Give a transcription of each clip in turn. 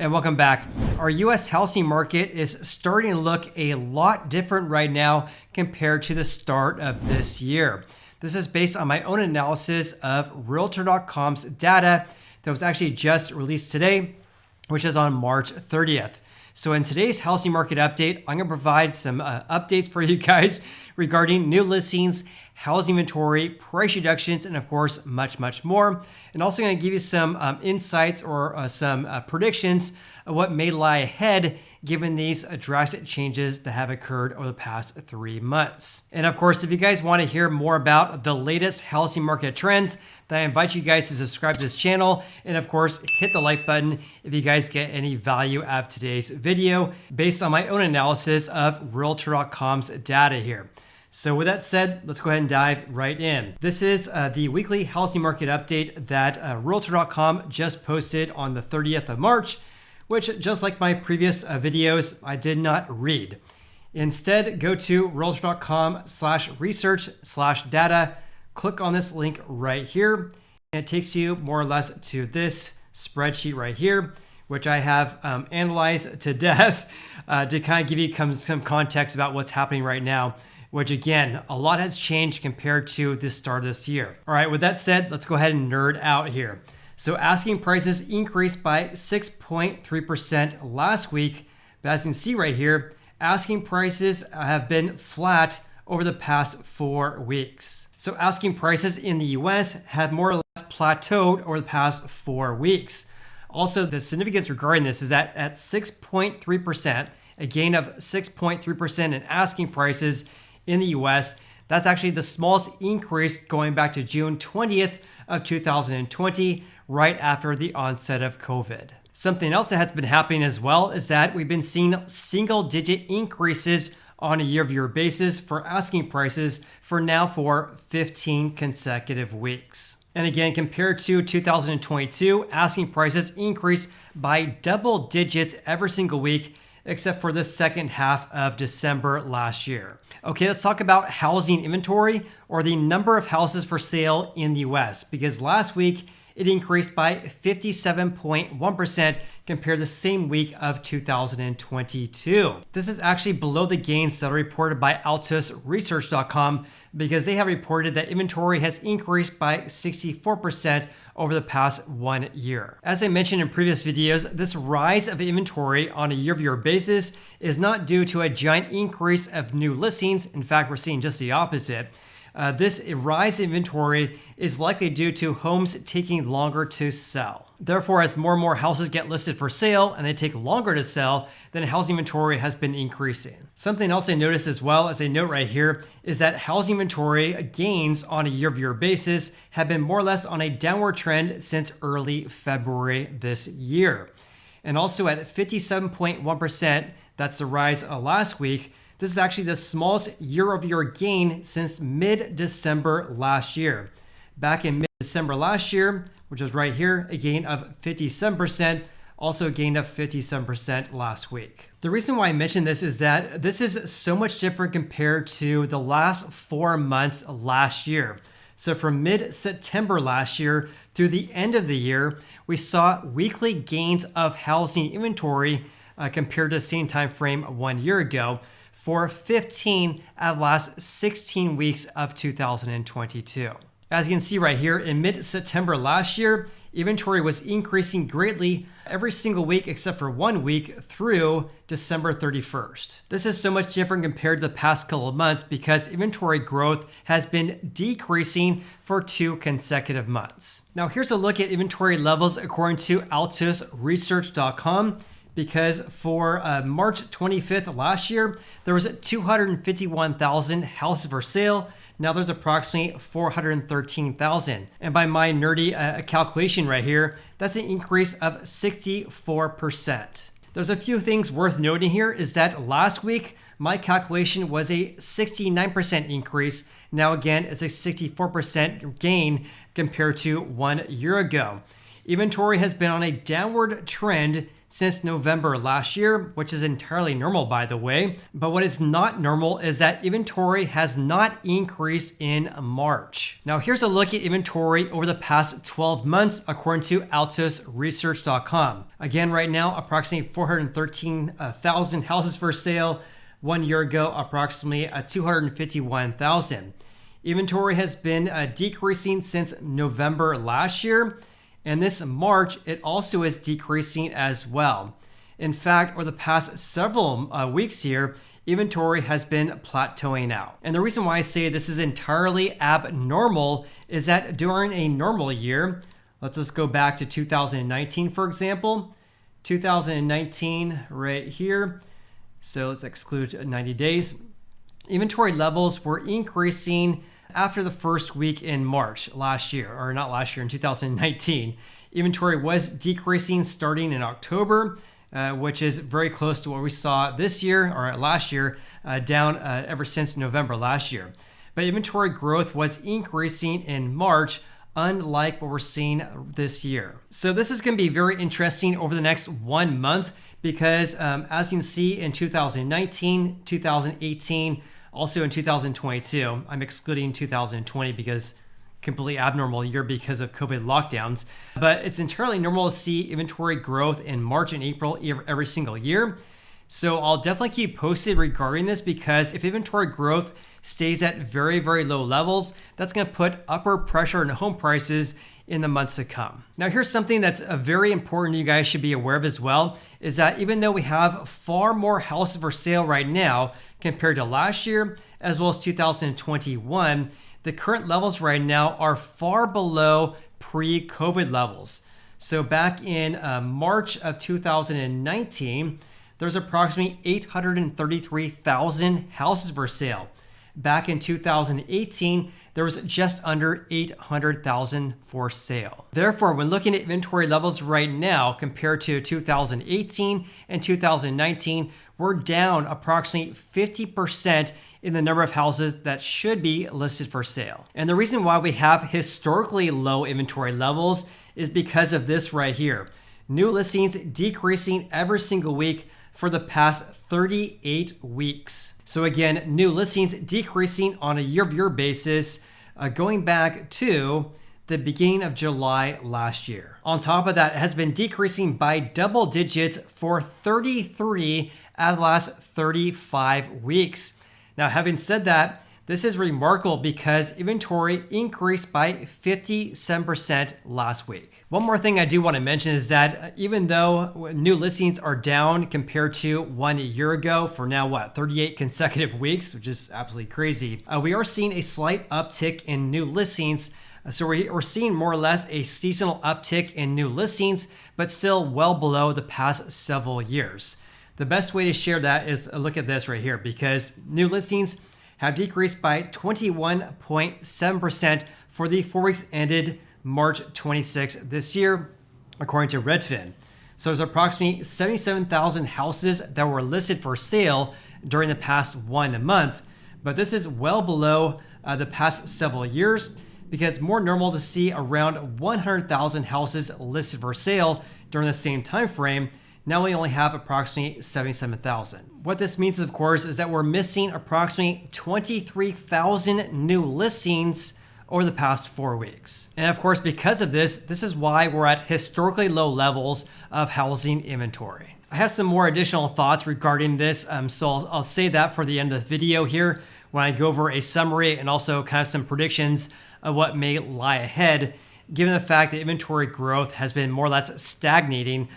And welcome back. Our US housing market is starting to look a lot different right now compared to the start of this year. This is based on my own analysis of Realtor.com's data that was actually just released today, which is on March 30th. So in today's housing market update, I'm going to provide some updates for you guys regarding new listings, housing inventory, price reductions, and of course, much more. And also going to give you some insights or some predictions of what may lie ahead given these drastic changes that have occurred over the past 3 months. And of course, if you guys want to hear more about the latest housing market trends, then I invite you guys to subscribe to this channel. And of course, hit the like button if you guys get any value out of today's video based on my own analysis of Realtor.com's data here. So with that said, let's go ahead and dive right in. This is the weekly housing market update that Realtor.com just posted on the 30th of March, which just like my previous videos, I did not read. Instead, go to realtor.com/research/data, click on this link right here, and it takes you more or less to this spreadsheet right here, which I have analyzed to death to kind of give you some context about what's happening right now, which again, a lot has changed compared to the start of this year. All right, with that said, let's go ahead and nerd out here. So asking prices increased by 6.3% last week, but as you can see right here, asking prices have been flat over the past 4 weeks. So asking prices in the US have more or less plateaued over the past 4 weeks. Also, the significance regarding this is that at 6.3%, a gain of 6.3% in asking prices in the US, that's actually the smallest increase going back to June 20th of 2020, right after the onset of COVID. Something else that has been happening as well is that we've been seeing single-digit increases on a year-over-year basis for asking prices for 15 consecutive weeks. And again, compared to 2022, asking prices increased by double digits every single week, except for the second half of December last year. Okay, let's talk about housing inventory, or the number of houses for sale in the US, because last week it increased by 57.1% compared to the same week of 2022. This is actually below the gains that are reported by altusresearch.com, because they have reported that inventory has increased by 64% over the past 1 year. As I mentioned in previous videos, this rise of inventory on a year-over-year basis is not due to a giant increase of new listings. In fact, we're seeing just the opposite. This rise in inventory is likely due to homes taking longer to sell. Therefore, as more and more houses get listed for sale and they take longer to sell, then housing inventory has been increasing. Something else I noticed as well, as a note right here, is that housing inventory gains on a year-over-year basis have been more or less on a downward trend since early February this year. And also at 57.1%, that's the rise last week. This is actually the smallest year-over-year gain since mid-December last year. Back in mid-December last year, which was right here, a gain of 57%, also a gain of 57% last week. The reason why I mention this is that this is so much different compared to the last 4 months last year. So from mid-September last year through the end of the year, we saw weekly gains of housing inventory compared to the same time frame 1 year ago, for 15 out of the last 16 weeks of 2022. As you can see right here, in mid-September last year, inventory was increasing greatly every single week except for 1 week through December 31st. This is so much different compared to the past couple of months because inventory growth has been decreasing for 2 consecutive months. Now here's a look at inventory levels according to altusresearch.com. Because for March 25th last year, there was 251,000 houses for sale. Now there's approximately 413,000. And by my nerdy calculation right here, that's an increase of 64%. There's a few things worth noting here is that last week, my calculation was a 69% increase. Now again, it's a 64% gain compared to 1 year ago. Inventory has been on a downward trend since November last year, which is entirely normal, by the way. But what is not normal is that inventory has not increased in March. Now, here's a look at inventory over the past 12 months, according to altosresearch.com. Again, right now, approximately 413,000 houses for sale. 1 year ago, approximately 251,000. Inventory has been decreasing since November last year, and this March, it also is decreasing as well. In fact, over the past several weeks here, inventory has been plateauing out. And the reason why I say this is entirely abnormal is that during a normal year, let's just go back to 2019, for example. 2019 right here. So let's exclude 90 days. Inventory levels were increasing after the first week in March last year, or not last year, in 2019. Inventory was decreasing starting in October, which is very close to what we saw this year or last year, down ever since November last year. But inventory growth was increasing in March, unlike what we're seeing this year. So this is going to be very interesting over the next 1 month because as you can see in 2019, 2018, also in 2022, I'm excluding 2020 because completely abnormal year because of COVID lockdowns, but it's entirely normal to see inventory growth in March and April every single year. So I'll definitely keep posted regarding this because if inventory growth stays at very, very low levels, that's going to put upward pressure on home prices in the months to come. Now, here's something that's very important you guys should be aware of as well, is that even though we have far more houses for sale right now compared to last year, as well as 2021, the current levels right now are far below pre-COVID levels. So back in March of 2019, there's approximately 833,000 houses for sale. Back in 2018, there was just under 800,000 for sale. Therefore, when looking at inventory levels right now compared to 2018 and 2019, we're down approximately 50% in the number of houses that should be listed for sale. And the reason why we have historically low inventory levels is because of this right here. New listings decreasing every single week for the past 38 weeks. So again, new listings decreasing on a year-over-year basis, going back to the beginning of July last year. On top of that, it has been decreasing by double digits for 33 out of the last 35 weeks. Now, having said that, this is remarkable because inventory increased by 57% last week. One more thing I do want to mention is that even though new listings are down compared to 1 year ago for now, 38 consecutive weeks, which is absolutely crazy, we are seeing a slight uptick in new listings. So we're seeing more or less a seasonal uptick in new listings, but still well below the past several years. The best way to share that is a look at this right here, because new listings have decreased by 21.7% for the 4 weeks ended March 26th this year, according to Redfin. So there's approximately 77,000 houses that were listed for sale during the past 1 month, but this is well below the past several years because it's more normal to see around 100,000 houses listed for sale during the same time frame. Now we only have approximately 77,000. What this means, of course, is that we're missing approximately 23,000 new listings over the past 4 weeks. And of course, because of this, this is why we're at historically low levels of housing inventory. I have some more additional thoughts regarding this, so I'll say that for the end of this video here when I go over a summary and also kind of some predictions of what may lie ahead, given the fact that inventory growth has been more or less stagnating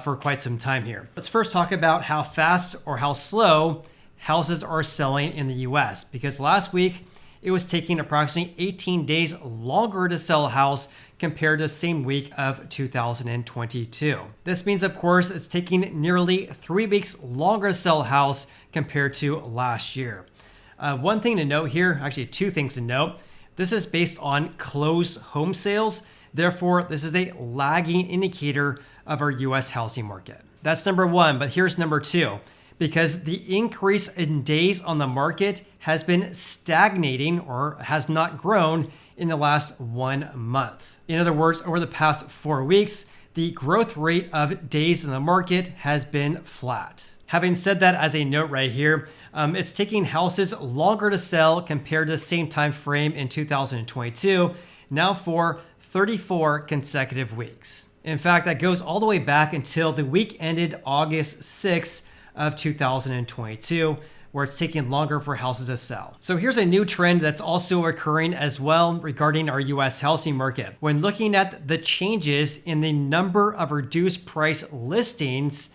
for quite some time here. Let's first talk about how fast or how slow houses are selling in the US, because last week it was taking approximately 18 days longer to sell a house compared to the same week of 2022. This means, of course, it's taking nearly 3 weeks longer to sell a house compared to last year. One thing to note here, actually 2 things to note. This is based on closed home sales. Therefore, this is a lagging indicator of our US housing market. That's number 1, but here's number 2. Because the increase in days on the market has been stagnating or has not grown in the last 1 month. In other words, over the past 4 weeks, the growth rate of days in the market has been flat. Having said that, as a note right here, it's taking houses longer to sell compared to the same time frame in 2022, now for 34 consecutive weeks. In fact, that goes all the way back until the week ended August 6th of 2022, where it's taking longer for houses to sell. So here's a new trend that's also occurring as well regarding our US housing market. When looking at the changes in the number of reduced price listings,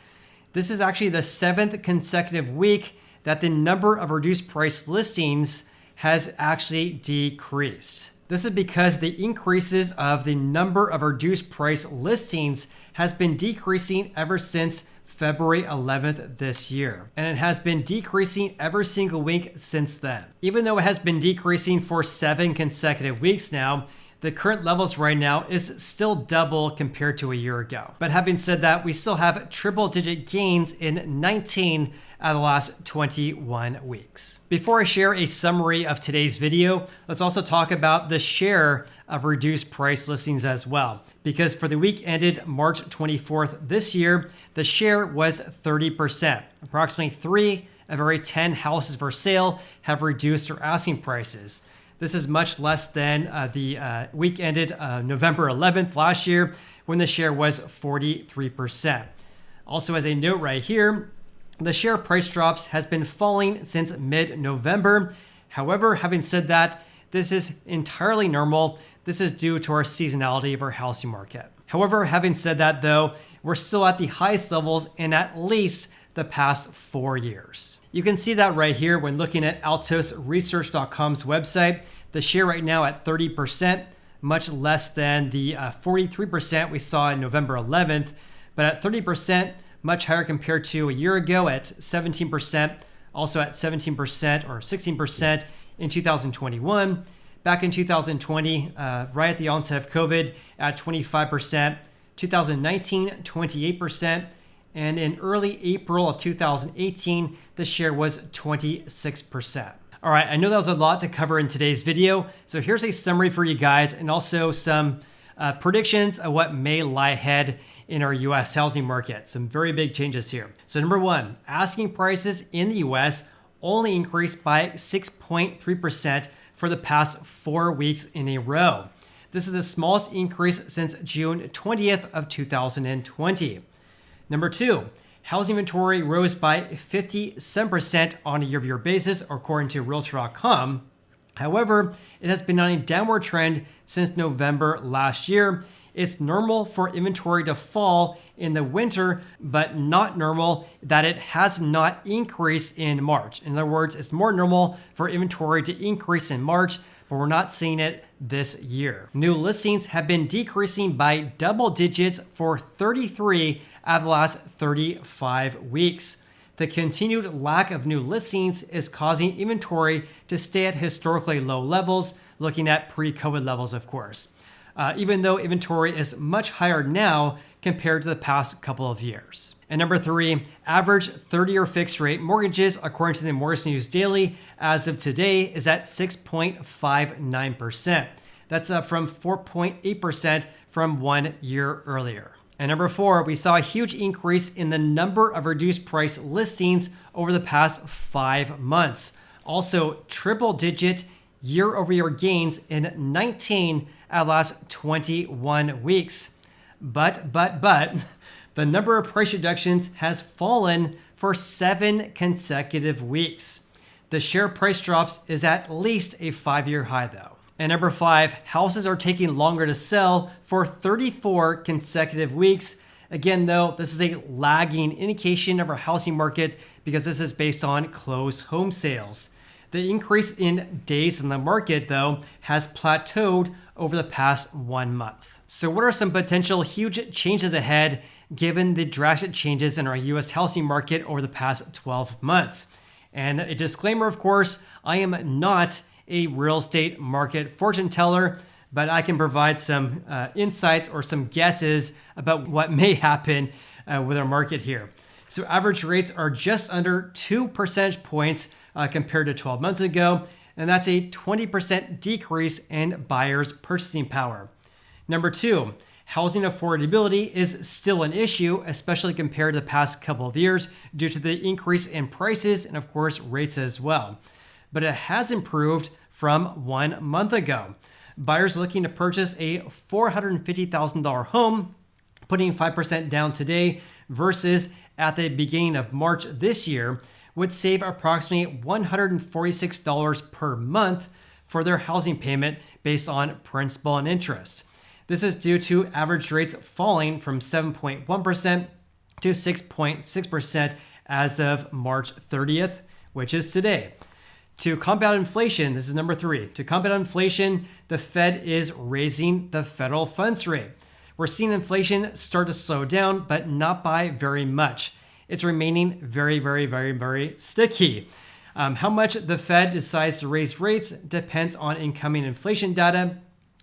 this is actually the 7th consecutive week that the number of reduced price listings has actually decreased. This is because the increases of the number of reduced price listings has been decreasing ever since February 11th this year. And it has been decreasing every single week since then. Even though it has been decreasing for 7 consecutive weeks now, the current levels right now is still double compared to a year ago. But having said that, we still have triple-digit gains in 19 out of the last 21 weeks. Before I share a summary of today's video, let's also talk about the share of reduced price listings as well. Because for the week ended March 24th this year, the share was 30%. Approximately 3 of every 10 houses for sale have reduced their asking prices. This is much less than the week ended November 11th last year, when the share was 43%. Also, as a note right here, the share price drops has been falling since mid-November. However, having said that, this is entirely normal. This is due to our seasonality of our housing market. However, having said that though, we're still at the highest levels in at least the past 4 years. You can see that right here when looking at altosresearch.com's website. The share right now at 30%, much less than the 43% we saw in November 11th, but at 30%, much higher compared to a year ago at 17%, also at 17% or 16% in 2021. Back in 2020, right at the onset of COVID, at 25%, 2019, 28%, and in early April of 2018, the share was 26%. All right, I know that was a lot to cover in today's video, so here's a summary for you guys and also some predictions of what may lie ahead in our US housing market. Some very big changes here. So number one, asking prices in the US only increased by 6.3% for the past 4 weeks in a row. This is the smallest increase since June 20th of 2020. Number two, housing inventory rose by 57% on a year-over-year basis, according to Realtor.com. However, it has been on a downward trend since November last year. It's normal for inventory to fall in the winter, but not normal that it has not increased in March. In other words, it's more normal for inventory to increase in March, but we're not seeing it this year. New listings have been decreasing by double digits for 33 out of the last 35 weeks. The continued lack of new listings is causing inventory to stay at historically low levels, looking at pre-COVID levels, of course. Even though inventory is much higher now compared to the past couple of years. And number three, average 30-year fixed rate mortgages, according to the Mortgage News Daily, as of today is at 6.59%. That's up from 4.8% from 1 year earlier. And number four, we saw a huge increase in the number of reduced price listings over the past 5 months. Also, triple-digit year-over-year gains in 19 out of the last 21 weeks. But, the number of price reductions has fallen for 7 consecutive weeks. The share price drops is at least a 5-year high though. And number five, houses are taking longer to sell for 34 consecutive weeks. Again, though, this is a lagging indication of our housing market because this is based on closed home sales. The increase in days in the market, though, has plateaued over the past 1 month. So what are some potential huge changes ahead given the drastic changes in our US housing market over the past 12 months? And a disclaimer, of course, I am not a real estate market fortune teller, but I can provide some insights or some guesses about what may happen with our market here. So average rates are just under 2 percentage points compared to 12 months ago, and that's a 20% decrease in buyers' purchasing power. Number two, Housing affordability is still an issue, especially compared to the past couple of years due to the increase in prices and, of course, rates as well. But it has improved from 1 month ago. Buyers looking to purchase a $450,000 home, putting 5% down today versus at the beginning of March this year, would save approximately $146 per month for their housing payment based on principal and interest. This is due to average rates falling from 7.1% to 6.6% as of March 30th, which is today. To combat inflation, this is number 3. To combat inflation, the Fed is raising the federal funds rate. We're seeing inflation start to slow down, but not by very much. It's remaining very, very, very, very sticky. How much the Fed decides to raise rates depends on incoming inflation data.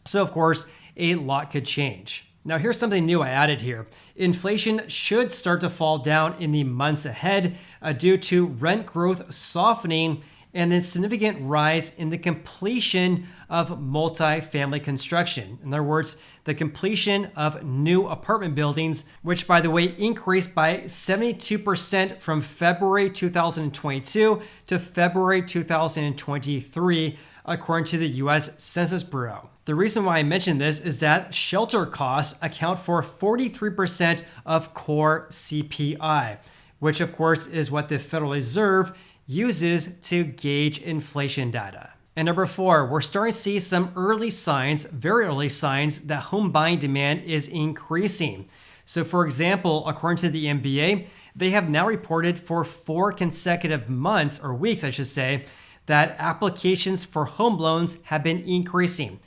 So, of course, a lot could change. Now, here's something new I added here. Inflation should start to fall down in the months ahead due to rent growth softening and then significant rise in the completion of multifamily construction. In other words, the completion of new apartment buildings, which, by the way, increased by 72% from February 2022 to February 2023, according to the U.S. Census Bureau. The reason why I mention this is that shelter costs account for 43% of core CPI, which of course is what the Federal Reserve uses to gauge inflation data. And number 4, we're starting to see some early signs, very early signs, that home buying demand is increasing. So for example, according to the MBA, they have now reported for 4 consecutive months, or weeks I should say, that applications for home loans have been increasing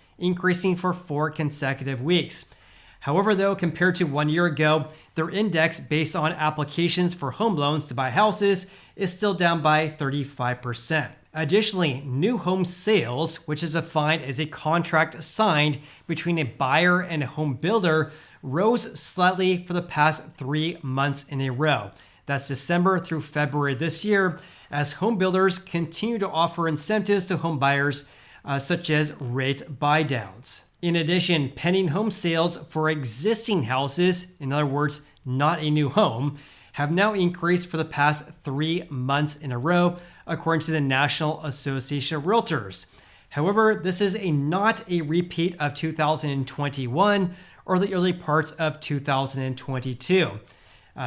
for 4 consecutive weeks. However, though, compared to 1 year ago, their index based on applications for home loans to buy houses is still down by 35%. Additionally, new home sales, which is defined as a contract signed between a buyer and a home builder, rose slightly for the past 3 months in a row. That's December through February this year, as home builders continue to offer incentives to home buyers, such as rate buydowns. In addition, pending home sales for existing houses, in other words, not a new home, have now increased for the past 3 months in a row, according to the National Association of Realtors. However, this is not a repeat of 2021 or the early parts of 2022.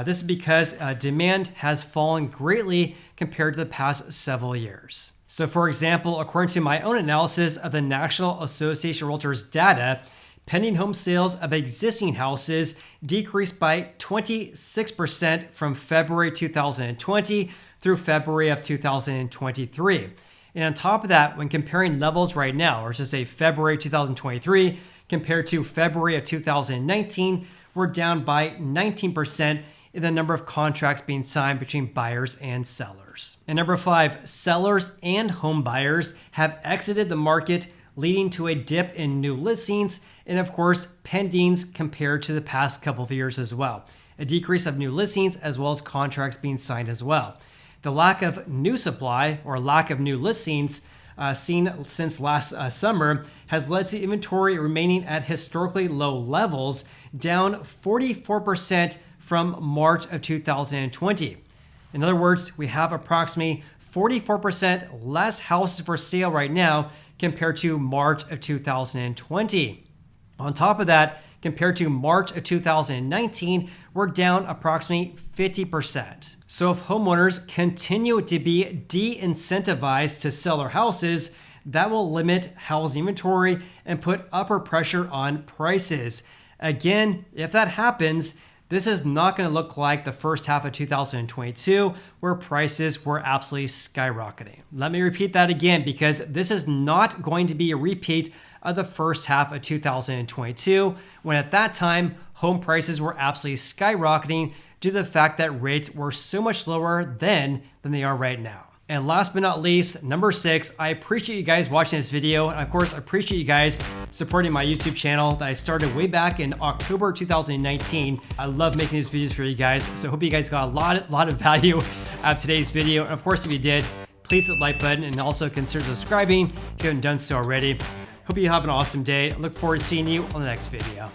This is because demand has fallen greatly compared to the past several years. So for example, according to my own analysis of the National Association of Realtors data, pending home sales of existing houses decreased by 26% from February 2020 through February of 2023. And on top of that, when comparing levels right now, or just say February 2023 compared to February of 2019, we're down by 19% in the number of contracts being signed between buyers and sellers. And number 5, sellers and home buyers have exited the market, leading to a dip in new listings and, of course, pendings compared to the past couple of years as well. A decrease of new listings as well as contracts being signed as well. The lack of new supply or lack of new listings seen since last summer has led to inventory remaining at historically low levels, down 44% from March of 2020. In other words, we have approximately 44% less houses for sale right now compared to March of 2020. On top of that, compared to March of 2019, we're down approximately 50%. So if homeowners continue to be de-incentivized to sell their houses, that will limit housing inventory and put upward pressure on prices. Again, if that happens, this is not going to look like the first half of 2022, where prices were absolutely skyrocketing. Let me repeat that again, because this is not going to be a repeat of the first half of 2022, when at that time, home prices were absolutely skyrocketing due to the fact that rates were so much lower then than they are right now. And last but not least, number 6, I appreciate you guys watching this video. And of course, I appreciate you guys supporting my YouTube channel that I started way back in October 2019. I love making these videos for you guys. So I hope you guys got a lot of value out of today's video. And of course, if you did, please hit the like button and also consider subscribing if you haven't done so already. Hope you have an awesome day. I look forward to seeing you on the next video.